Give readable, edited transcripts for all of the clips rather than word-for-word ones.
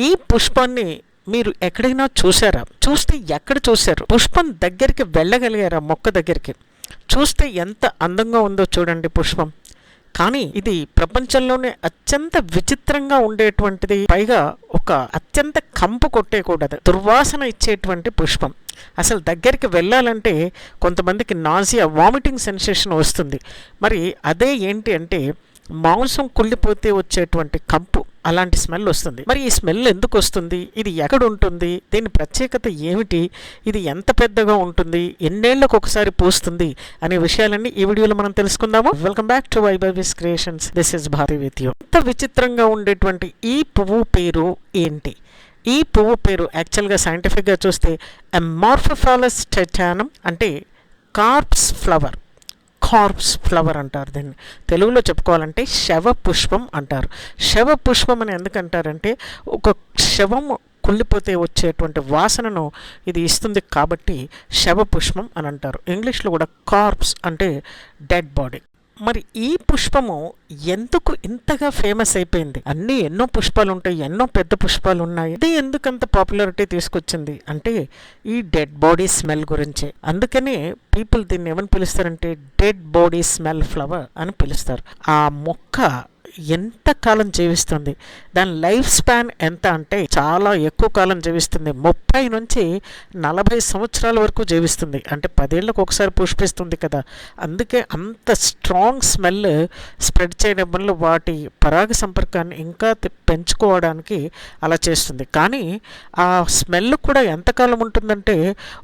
ఈ పుష్పాన్ని మీరు ఎక్కడైనా చూసారా? చూస్తే ఎక్కడ చూశారు? పుష్పం దగ్గరికి వెళ్ళగలిగారా? మొక్క దగ్గరికి చూస్తే ఎంత అందంగా ఉందో చూడండి పుష్పం. కానీ ఇది ప్రపంచంలోనే అత్యంత విచిత్రంగా ఉండేటువంటిది, పైగా ఒక అత్యంత కంపు కొట్టేకూడదు, దుర్వాసన ఇచ్చేటువంటి పుష్పం. అసలు దగ్గరికి వెళ్ళాలంటే కొంతమందికి నాజియా, వామిటింగ్ సెన్సేషన్ వస్తుంది. మరి అదే ఏంటి అంటే మాంసం కుళ్ళిపోతే వచ్చేటువంటి కంపు, అలాంటి స్మెల్ వస్తుంది. మరి ఈ స్మెల్ ఎందుకు వస్తుంది? ఇది ఎక్కడ ఉంటుంది? దీని ప్రత్యేకత ఏమిటి? ఇది ఎంత పెద్దగా ఉంటుంది? ఎన్నేళ్లకు ఒకసారి పూస్తుంది? అనే విషయాలన్నీ ఈ వీడియోలో మనం తెలుసుకుందాము. Welcome back to Vaibhavi's Creations. This is Bharati with you. ఎంత విచిత్రంగా ఉండేటువంటి ఈ పువ్వు పేరు ఏంటి? ఈ పువ్వు పేరు యాక్చువల్గా సైంటిఫిక్గా చూస్తే అమార్ఫోఫాలస్ టైటానం, అంటే కార్ప్స్ ఫ్లవర్. కార్ప్స్ ఫ్లవర్ అంటారు దీన్ని. తెలుగులో చెప్పుకోవాలంటే శవ పుష్పం అంటారు. శవ పుష్పం అని ఎందుకంటారంటే ఒక శవం కుళ్ళిపోతే వచ్చేటువంటి వాసనను ఇది ఇస్తుంది కాబట్టి శవ పుష్పం అని అంటారు. ఇంగ్లీష్లో కూడా కార్ప్స్ అంటే డెడ్ బాడీ. మరి ఈ పుష్పము ఎందుకు ఇంతగా ఫేమస్ అయిపోయింది? ఎన్నో పుష్పాలు ఉంటాయి, ఎన్నో పెద్ద పుష్పాలు ఉన్నాయి, ఇది ఎందుకంత పాపులారిటీ తీసుకొచ్చింది అంటే ఈ డెడ్ బాడీ స్మెల్ గురించే. అందుకనే పీపుల్ దీన్ని ఏమని పిలుస్తారంటే డెడ్ బాడీ స్మెల్ ఫ్లవర్ అని పిలుస్తారు. ఆ మొక్క ఎంత కాలం జీవిస్తుంది, దాని లైఫ్ స్పాన్ ఎంత అంటే చాలా ఎక్కువ కాలం జీవిస్తుంది. 30 నుంచి 40 సంవత్సరాల వరకు జీవిస్తుంది. అంటే 10 ఏళ్ళకు ఒకసారి పుష్పిస్తుంది కదా, అందుకే అంత స్ట్రాంగ్ స్మెల్ స్ప్రెడ్ చేయడం వల్ల వాటి పరాగ సంపర్కాన్ని ఇంకా పెంచుకోవడానికి అలా చేస్తుంది. కానీ ఆ స్మెల్ కూడా ఎంతకాలం ఉంటుందంటే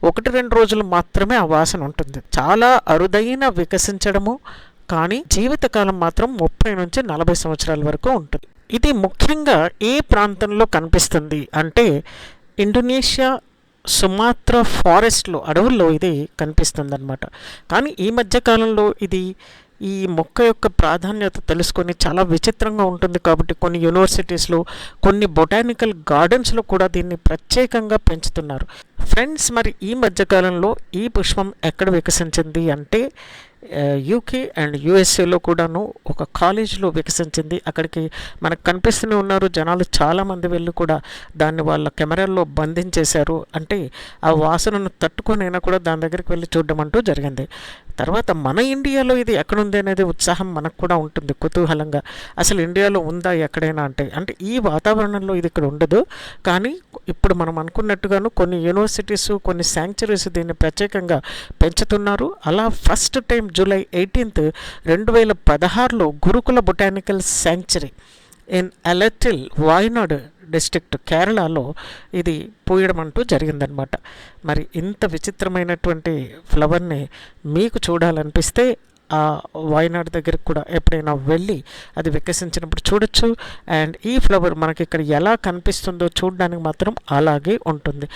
1-2 రోజులు మాత్రమే ఆ వాసన ఉంటుంది. చాలా అరుదైన వికసించడము, కానీ జీవితకాలం మాత్రం 30 నుంచి 40 సంవత్సరాల వరకు ఉంటుంది. ఇది ముఖ్యంగా ఏ ప్రాంతంలో కనిపిస్తుంది అంటే ఇండోనేషియా, సుమాత్రా ఫారెస్ట్లో, అడవుల్లో ఇది కనిపిస్తుంది అన్నమాట. కానీ ఈ మధ్యకాలంలో ఇది ఈ మొక్క యొక్క ప్రాధాన్యత తెలుసుకొని చాలా విచిత్రంగా ఉంటుంది కాబట్టి కొన్ని యూనివర్సిటీస్లో, కొన్ని బొటానికల్ గార్డెన్స్లో కూడా దీన్ని ప్రత్యేకంగా పెంచుతున్నారు. ఫ్రెండ్స్, మరి ఈ మధ్యకాలంలో ఈ పుష్పం ఎక్కడ వికసించింది అంటే యూకే అండ్ యూఎస్ఏలో కూడాను ఒక కాలేజీలో వికసించింది. అక్కడికి మనకు కనిపిస్తూనే ఉన్నారు జనాలు చాలామంది వెళ్ళి కూడా దాన్ని వాళ్ళ కెమెరాల్లో బంధించేశారు. అంటే ఆ వాసనను తట్టుకొనైనా కూడా దాని దగ్గరికి వెళ్ళి చూడడం అంటూ జరిగింది. తర్వాత మన ఇండియాలో ఇది ఎక్కడుంది అనేది ఉత్సాహం మనకు కూడా ఉంటుంది, కుతూహలంగా. అసలు ఇండియాలో ఉందా ఎక్కడైనా అంటే ఈ వాతావరణంలో ఇది ఇక్కడ ఉండదు. కానీ ఇప్పుడు మనం అనుకున్నట్టుగాను కొన్ని యూనివర్సిటీస్, కొన్ని శాంక్చురీస్ దీన్ని ప్రత్యేకంగా పెంచుతున్నారు. అలా ఫస్ట్ టైం జూలై 18, 2016లో Gurukula botanical sanctuary in Alattil, Wayanad district, కేరళలో ఇది పూయడం అంటూ జరిగిందనమాట. మరి ఇంత విచిత్రమైనటువంటి ఫ్లవర్ని మీకు చూడాలనిపిస్తే ఆ వాయనాడ్ దగ్గరికి కూడా ఎప్పుడైనా వెళ్ళి అది వికసించినప్పుడు చూడొచ్చు. అండ్ ఈ ఫ్లవర్ మనకి ఇక్కడ ఎలా కనిపిస్తుందో చూడడానికి మాత్రం అలాగే ఉంటుంది.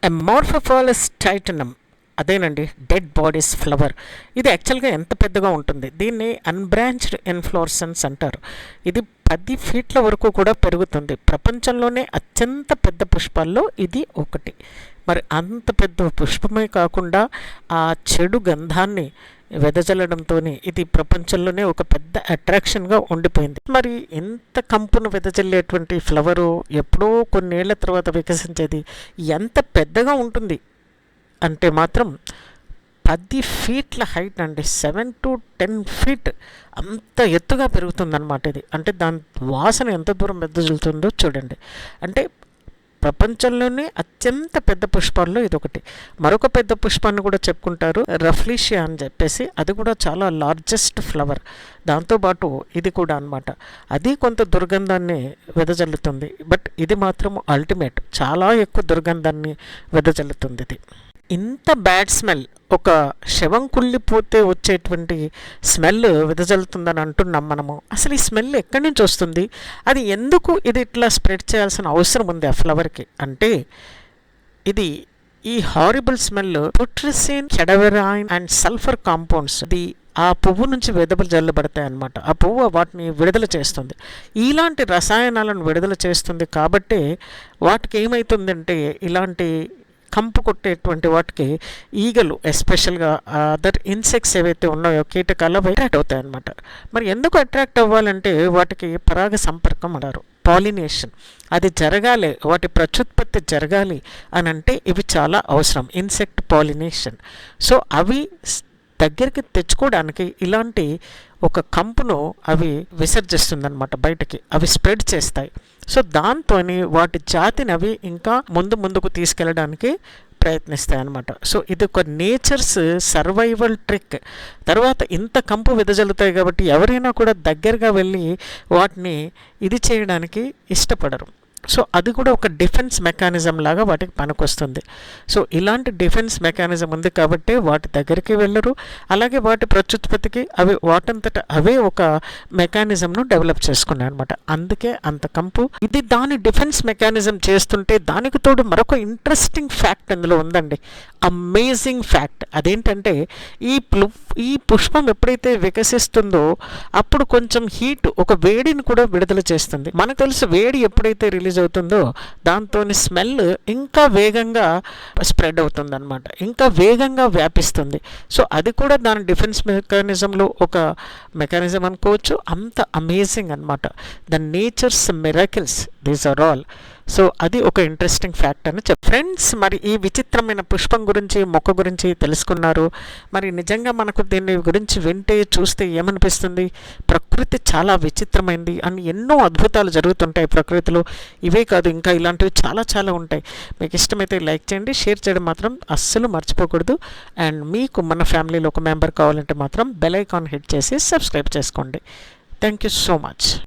అమార్ఫోఫాలస్ టైటానం, అదేనండి డెడ్ బాడీస్ ఫ్లవర్. ఇది యాక్చువల్గా ఎంత పెద్దగా ఉంటుంది, దీన్ని అన్బ్రాంచ్డ్ ఇన్ఫ్లోరసెన్స్ అంటారు. ఇది 10 ఫీట్ల వరకు కూడా పెరుగుతుంది. ప్రపంచంలోనే అత్యంత పెద్ద పుష్పాల్లో ఇది ఒకటి. మరి అంత పెద్ద పుష్పమే కాకుండా ఆ చెడు గంధాన్ని వెదజల్లడంతో ఇది ప్రపంచంలోనే ఒక పెద్ద అట్రాక్షన్గా ఉండిపోయింది. మరి ఎంత కంపును వెదజల్లేటువంటి ఫ్లవరు ఎప్పుడో కొన్నేళ్ల తర్వాత వికసించేది ఎంత పెద్దగా ఉంటుంది అంటే మాత్రం 10 ఫీట్ల హైట్ అండి, 7 to 10 ఫీట్ అంత ఎత్తుగా పెరుగుతుందన్నమాట ఇది. అంటే దాని వాసన ఎంత దూరం వెదజల్లుతుందో చూడండి. అంటే ప్రపంచంలోనే అత్యంత పెద్ద పుష్పాల్లో ఇది ఒకటి. మరొక పెద్ద పుష్పాన్ని కూడా చెప్పుకుంటారు, రఫ్లీషియా అని చెప్పేసి. అది కూడా చాలా లార్జెస్ట్ ఫ్లవర్. దాంతోపాటు ఇది కూడా అన్నమాట, అది కొంత దుర్గంధాన్ని వెదజల్లుతుంది. బట్ ఇది మాత్రం అల్టిమేట్, చాలా ఎక్కువ దుర్గంధాన్ని వెదజల్లుతుంది ఇది. ఇంత బ్యాడ్ స్మెల్, ఒక శవం కుళ్ళిపోతే వచ్చేటువంటి స్మెల్ వెదజల్లుతుందని అంటున్నాం మనము. అసలు ఈ స్మెల్ ఎక్కడి నుంచి వస్తుంది, అది ఎందుకు ఇది ఇట్లా స్ప్రెడ్ చేయాల్సిన అవసరం ఉంది ఆ ఫ్లవర్కి అంటే ఇది ఈ horrible smell putrescine, cadaverine and sulphur compounds ఇది ఆ పువ్వు నుంచి వెదజల్లబడతాయి అన్నమాట. ఆ పువ్వు వాటిని విడుదల చేస్తుంది. ఇలాంటి రసాయనాలను విడుదల చేస్తుంది కాబట్టి వాటికి ఏమవుతుందంటే ఇలాంటి కంపు కొట్టేటువంటి వాటికి ఈగలు, ఎస్పెషల్గా అదర్ ఇన్సెక్ట్స్ ఏవైతే ఉన్నాయో కీటకాలు అట్రాక్ట్ అవుతాయి అన్నమాట. మరి ఎందుకు అట్రాక్ట్ అవ్వాలంటే వాటికి పరాగ సంపర్కం అంటారు. పాలినేషన్ అది జరగాలి, వాటి ప్రత్యుత్పత్తి జరగాలి అని అంటే ఇవి చాలా అవసరం, ఇన్సెక్ట్ పాలినేషన్. సో అవి దగ్గరికి తెచ్చుకోవడానికి ఇలాంటి ఒక కంపును అవి విసర్జిస్తుందన్నమాట బయటకి, అవి స్ప్రెడ్ చేస్తాయి. సో దాంతో వాటి జాతిని అవి ఇంకా ముందుకు తీసుకెళ్ళడానికి ప్రయత్నిస్తాయి అన్నమాట. సో ఇది ఒక నేచర్స్ సర్వైవల్ ట్రిక్. తర్వాత ఇంత కంపు వెదజల్లుతాయి కాబట్టి ఎవరైనా కూడా దగ్గరగా వెళ్ళి వాటిని ఇది చేయడానికి ఇష్టపడరు. సో అది కూడా ఒక డిఫెన్స్ మెకానిజం లాగా వాటికి పనికొస్తుంది. సో ఇలాంటి డిఫెన్స్ మెకానిజం ఉంది కాబట్టి వాటి దగ్గరికి వెళ్ళరు. అలాగే వాటి ప్రత్యుత్పత్తికి అవి వాటంతట అవే ఒక మెకానిజంను డెవలప్ చేసుకున్నాయి అనమాట. అందుకే అంత కంపు. ఇది దాని డిఫెన్స్ మెకానిజం చేస్తుంటే దానికి తోడు మరొక ఇంట్రెస్టింగ్ ఫ్యాక్ట్ అందులో ఉందండి, అమేజింగ్ ఫ్యాక్ట్. అదేంటంటే ఈ పుష్పం ఎప్పుడైతే వికసిస్తుందో అప్పుడు కొంచెం హీట్, ఒక వేడిని కూడా విడుదల చేస్తుంది. మనకు తెలుసు వేడి ఎప్పుడైతే రిలీజ్ అవుతుందో దాంతో స్మెల్ ఇంకా వేగంగా స్ప్రెడ్ అవుతుంది అనమాట, ఇంకా వేగంగా వ్యాపిస్తుంది. సో అది కూడా దాని డిఫెన్స్ మెకానిజంలో ఒక మెకానిజం అనుకోవచ్చు. అంత అమేజింగ్ అనమాట. The nature's miracles these are all. So అది ఒక ఇంట్రెస్టింగ్ ఫ్యాక్ట్ అని ఫ్రెండ్స్, మరి ఈ విచిత్రమైన పుష్పం గురించి, మొక్క గురించి తెలుసుకున్నారు. మరి నిజంగా మనకు దీని గురించి వింటే చూస్తే ఏమనిపిస్తుంది? ప్రకృతి చాలా విచిత్రమైంది అని ఎన్నో అద్భుతాలు జరుగుతుంటాయి ప్రకృతిలో. ఇవే కాదు, ఇంకా ఇలాంటివి చాలా చాలా ఉంటాయి. మీకు ఇష్టమైతే లైక్ చేయండి, షేర్ చేయడం మాత్రం అస్సలు మర్చిపోకూడదు. అండ్ మీకు మన ఫ్యామిలీలో ఒక మెంబర్ కావాలంటే మాత్రం బెల్ ఐకాన్ హిట్ చేసి సబ్స్క్రైబ్ చేసుకోండి. Thank you so much.